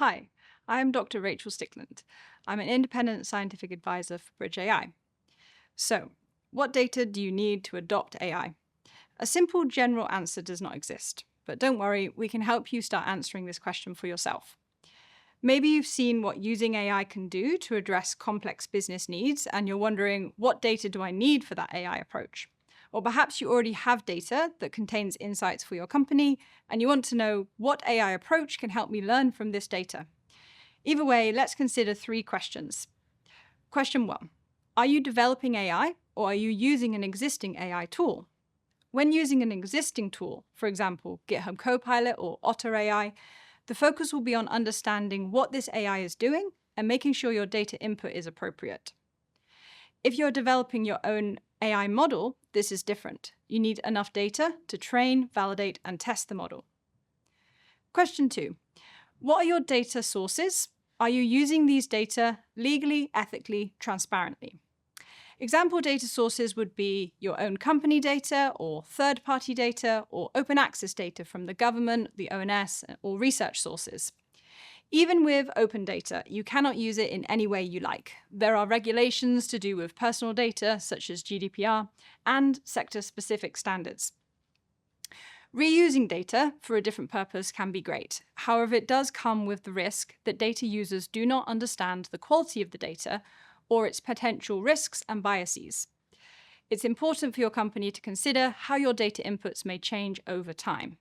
Hi, I'm Dr. Rachael Stickland. I'm an independent scientific advisor for BridgeAI. So, what data do you need to adopt AI? A simple general answer does not exist, but don't worry, we can help you start answering this question for yourself. Maybe you've seen what using AI can do to address complex business needs, and you're wondering, what data do I need for that AI approach? Or perhaps you already have data that contains insights for your company, and you want to know what AI approach can help me learn from this data. Either way, let's consider 3 questions. Question 1. Are you developing AI, or are you using an existing AI tool? When using an existing tool, for example, GitHub Copilot or Otter AI, the focus will be on understanding what this AI is doing and making sure your data input is appropriate. If you're developing your own AI model, this is different. You need enough data to train, validate, and test the model. Question 2. What are your data sources? Are you using these data legally, ethically, transparently? Example data sources would be your own company data or third-party data or open access data from the government, the ONS, or research sources. Even with open data, you cannot use it in any way you like. There are regulations to do with personal data, such as GDPR, and sector-specific standards. Reusing data for a different purpose can be great. However, it does come with the risk that data users do not understand the quality of the data or its potential risks and biases. It's important for your company to consider how your data inputs may change over time.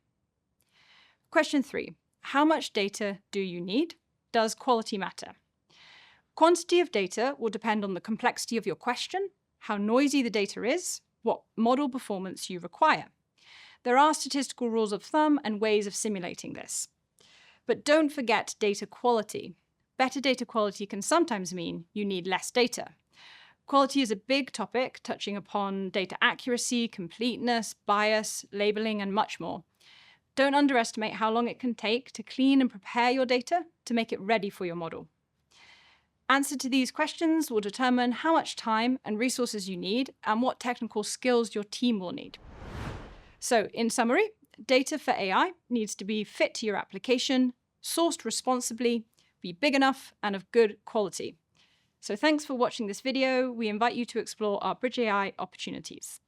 Question 3. How much data do you need? Does quality matter? Quantity of data will depend on the complexity of your question, how noisy the data is, what model performance you require. There are statistical rules of thumb and ways of simulating this. But don't forget data quality. Better data quality can sometimes mean you need less data. Quality is a big topic, touching upon data accuracy, completeness, bias, labeling, and much more. Don't underestimate how long it can take to clean and prepare your data to make it ready for your model. Answer to these questions will determine how much time and resources you need and what technical skills your team will need. So, in summary, data for AI needs to be fit to your application, sourced responsibly, be big enough, and of good quality. So thanks for watching this video. We invite you to explore our BridgeAI opportunities.